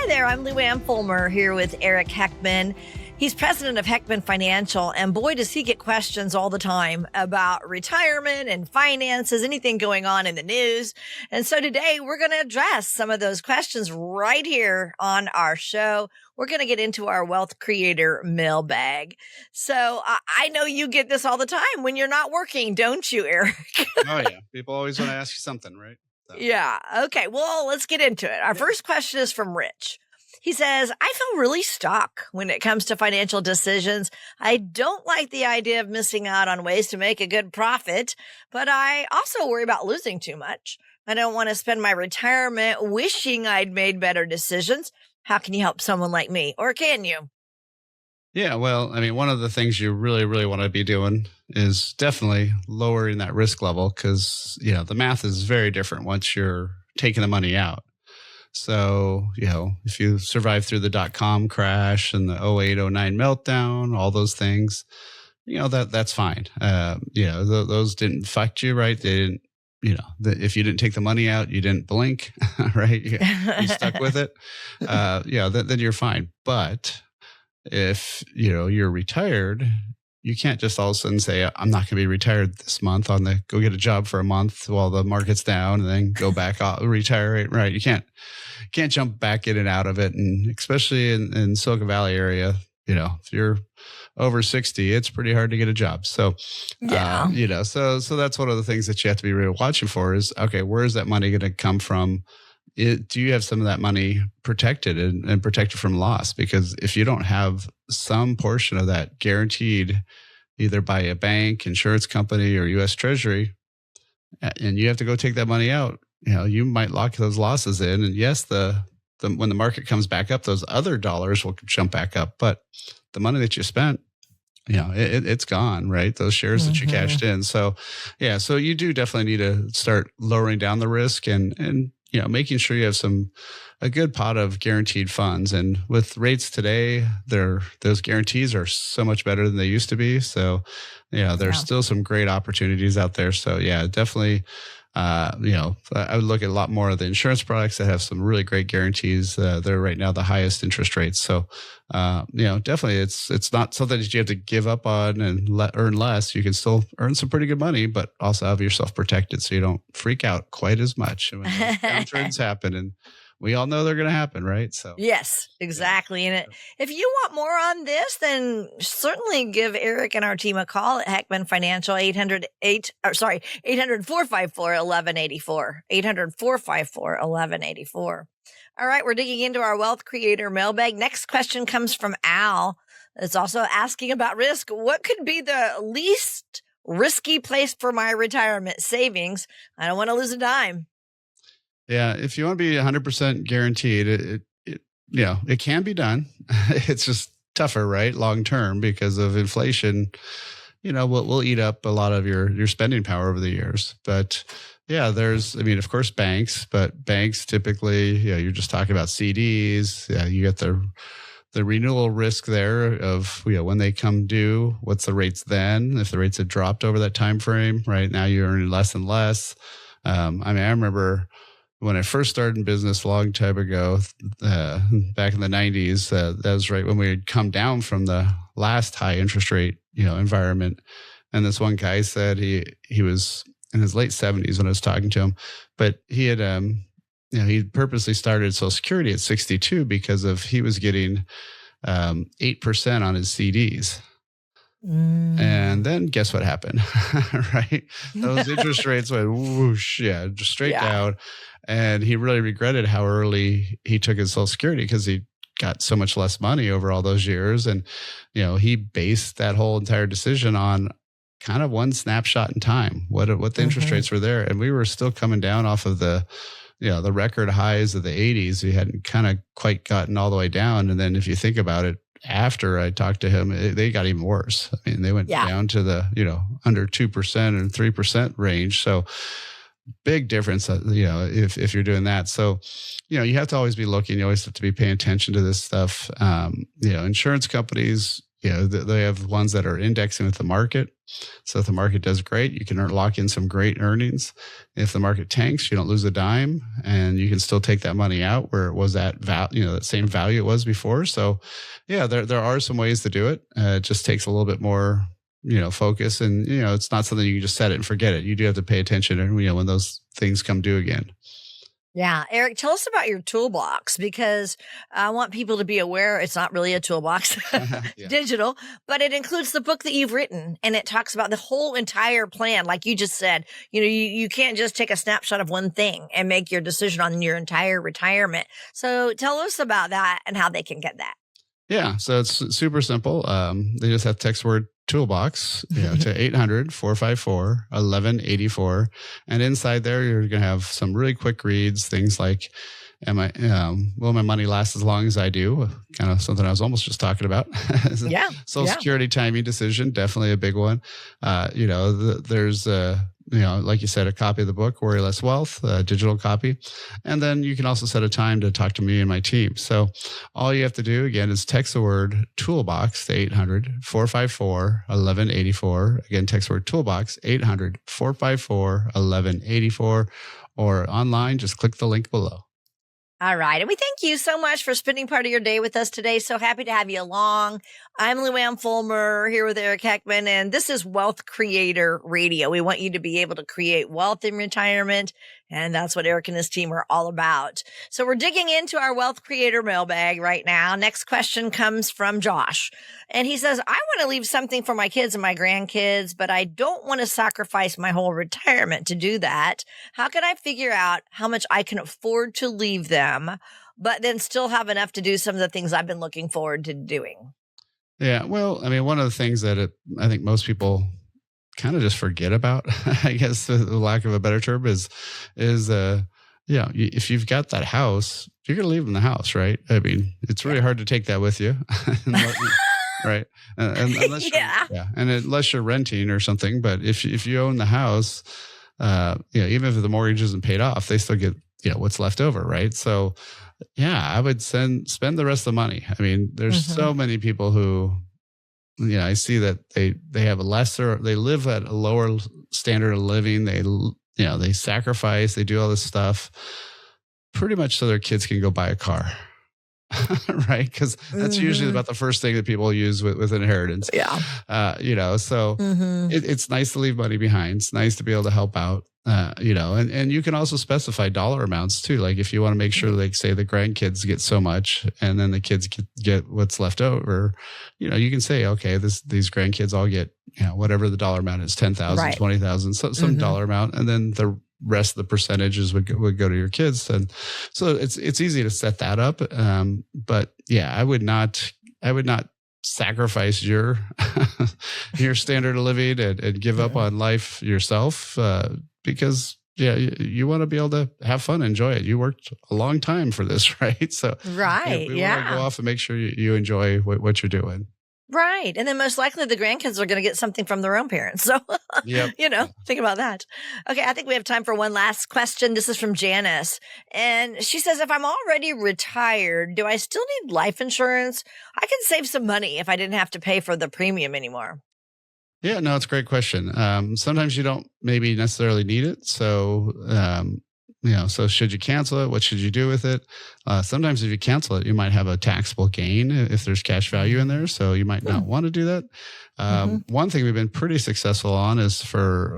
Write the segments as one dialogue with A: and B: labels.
A: Hi there, I'm Lou Ann Fulmer here with Eric Heckman. He's president of Heckman Financial, and boy, does he get questions all the time about retirement and finances, anything going on in the news. And so today we're going to address some of those questions right here on our show. We're going to get into our Wealth Creator mailbag. So I know you get this all the time when you're not working, don't you, Eric?
B: Oh, yeah. People always want to ask you something, right? So.
A: Yeah. Okay. Well, let's get into it. Our first question is from Rich. He says, I feel really stuck when it comes to financial decisions. I don't like the idea of missing out on ways to make a good profit, but I also worry about losing too much. I don't want to spend my retirement wishing I'd made better decisions. How can you help someone like me? Or can you?
B: Yeah, well, I mean, one of the things you really, really want to be doing is definitely lowering that risk level because, you know, the math is very different once you're taking the money out. So, you know, if you survive through the dot-com crash and the 08, 09 meltdown, all those things, you know, that's fine. You know, those didn't affect you, right? They didn't, you know, if you didn't take the money out, you didn't blink, right? You stuck with it. Yeah, then you're fine. But if, you know, you're retired, you can't just all of a sudden say, I'm not going to be retired this month go get a job for a month while the market's down and then go back off, retire. Right. You can't jump back in and out of it. And especially in Silicon Valley area, you know, if you're over 60, it's pretty hard to get a job. So,
A: Yeah.
B: You know, so that's one of the things that you have to be really watching for is, okay, where is that money going to come from? Do you have some of that money protected and protected from loss? Because if you don't have some portion of that guaranteed either by a bank, insurance company, or U.S. Treasury, and you have to go take that money out, you know, you might lock those losses in. And yes, when the market comes back up, those other dollars will jump back up. But the money that you spent, you know, it's gone, right? Those shares that you cashed in. So, yeah, so you do definitely need to start lowering down the risk and you know, making sure you have a good pot of guaranteed funds. And with rates today, those guarantees are so much better than they used to be. So, yeah, there's still some great opportunities out there. So, yeah, definitely, you know, I would look at a lot more of the insurance products that have some really great guarantees. They're right now the highest interest rates. So, you know, definitely it's not something that you have to give up on and earn less. You can still earn some pretty good money, but also have yourself protected so you don't freak out quite as much when those downturns happen. And we all know they're going to happen, right? So
A: yes, exactly. Yeah. And if you want more on this, then certainly give Eric and our team a call at Heckman Financial, 800-454-1184, 800-454-1184. All right, we're digging into our Wealth Creator mailbag. Next question comes from Al. It's also asking about risk. What could be the least risky place for my retirement savings? I don't want to lose a dime.
B: Yeah, if you want to be 100% guaranteed, it you know, it can be done. It's just tougher, right? Long term because of inflation. You know, we'll eat up a lot of your spending power over the years. But yeah, I mean, of course, banks, but banks typically, you know, you're just talking about CDs. Yeah, you get the renewal risk there of, you know, when they come due, what's the rates then? If the rates have dropped over that time frame, right now you're earning less and less. I mean, I remember when I first started in business a long time ago, back in the 90s, that was right when we had come down from the last high interest rate, you know, environment. And this one guy said he was in his late 70s when I was talking to him, but he had, you know, he purposely started Social Security at 62 because he was getting 8% on his CDs. And then guess what happened, right? Those interest rates went whoosh, just straight down. And he really regretted how early he took his Social Security because he got so much less money over all those years. And, you know, he based that whole entire decision on kind of one snapshot in time, what the interest rates were there. And we were still coming down off of the record highs of the 80s. We hadn't kind of quite gotten all the way down. And then if you think about it, after I talked to him, they got even worse. I mean, they went down to the, you know, under 2% and 3% range. So big difference, you know, if you're doing that. So, you know, you have to always be looking. You always have to be paying attention to this stuff. You know, insurance companies, They have ones that are indexing with the market. So if the market does great, you can lock in some great earnings. If the market tanks, you don't lose a dime, and you can still take that money out where it was at that same value it was before. So yeah, there are some ways to do it. It just takes a little bit more, focus, and, it's not something you can just set it and forget it. You do have to pay attention, and, when those things come due again.
A: Yeah. Eric, tell us about your toolbox, because I want people to be aware it's not really a toolbox,
B: Yeah.
A: digital, but it includes the book that you've written, and it talks about the whole entire plan. Like you just said, you can't just take a snapshot of one thing and make your decision on your entire retirement. So tell us about that and how they can get that.
B: Yeah. So it's super simple. They just have text word toolbox, to 800-454-1184. And inside there, you're going to have some really quick reads, things like, will my money last as long as I do? Kind of something I was almost just talking about.
A: Yeah.
B: Social Security timing decision, definitely a big one. There's like you said, a copy of the book, Worry Less Wealth, a digital copy. And then you can also set a time to talk to me and my team. So all you have to do, again, is text the word toolbox to 800-454-1184. Again, text the word toolbox, 800-454-1184. Or online, just click the link below.
A: All right. And we thank you so much for spending part of your day with us today. So happy to have you along. I'm Luann Fulmer here with Eric Heckman, and this is Wealth Creator Radio. We want you to be able to create wealth in retirement, and that's what Eric and his team are all about. So we're digging into our Wealth Creator mailbag right now. Next question comes from Josh, and he says, I want to leave something for my kids and my grandkids, but I don't want to sacrifice my whole retirement to do that. How can I figure out how much I can afford to leave them, but then still have enough to do some of the things I've been looking forward to doing?
B: Yeah. Well, I mean, one of the things that I think most people kind of just forget about, I guess the lack of a better term is if you've got that house, you're going to leave them the house, right? I mean, it's really hard to take that with you. Right. And unless and unless you're renting or something, but if you own the house, even if the mortgage isn't paid off, they still get, what's left over. Right. So I would spend the rest of the money. I mean, there's so many people who, I see that they have they live at a lower standard of living. They sacrifice, they do all this stuff pretty much so their kids can go buy a car. Right. Because that's usually about the first thing that people use with inheritance.
A: Yeah.
B: So it's nice to leave money behind. It's nice to be able to help out. And you can also specify dollar amounts too. Like if you want to make sure, like say the grandkids get so much and then the kids get what's left over, you can say, okay, these grandkids all get, whatever the dollar amount is, 10,000, 20,000, some dollar amount. And then the rest of the percentages would go to your kids. And so it's easy to set that up. But I would not sacrifice your your standard of living and give up on life yourself, because you want to be able to have fun, enjoy it. You worked a long time for this, right? So we want to go off and make sure you enjoy what you're doing.
A: Right. And then most likely the grandkids are going to get something from their own parents. So, think about that. Okay. I think we have time for one last question. This is from Janice. And she says, if I'm already retired, do I still need life insurance? I can save some money if I didn't have to pay for the premium anymore.
B: Yeah, no, it's a great question. Sometimes you don't maybe necessarily need it. So, so should you cancel it? What should you do with it? Sometimes if you cancel it, you might have a taxable gain if there's cash value in there. So you might not want to do that. One thing we've been pretty successful on is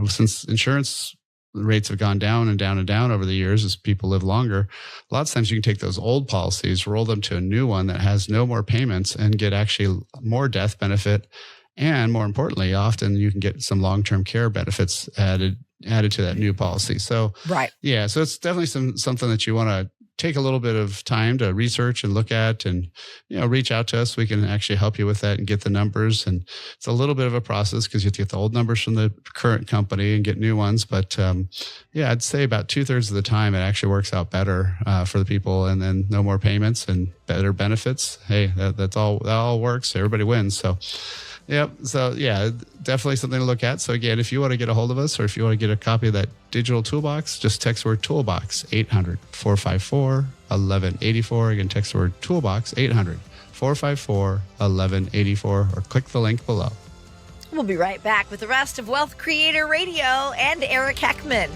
B: since insurance rates have gone down and down and down over the years as people live longer, a lot of times you can take those old policies, roll them to a new one that has no more payments and get actually more death benefit. And more importantly, often you can get some long-term care benefits added to that new policy. So, so it's definitely something that you want to take a little bit of time to research and look at, and reach out to us. We can actually help you with that and get the numbers. And it's a little bit of a process because you have to get the old numbers from the current company and get new ones. But I'd say about 2/3 of the time it actually works out better for the people, and then no more payments and better benefits. Hey, that all works. Everybody wins. So. Yep. So definitely something to look at. So again, if you want to get a hold of us, or if you want to get a copy of that digital toolbox, just text the word toolbox, 800-454-1184. Again, text the word toolbox, 888-454-1184 or click the link below.
A: We'll be right back with the rest of Wealth Creator Radio and Eric Heckman.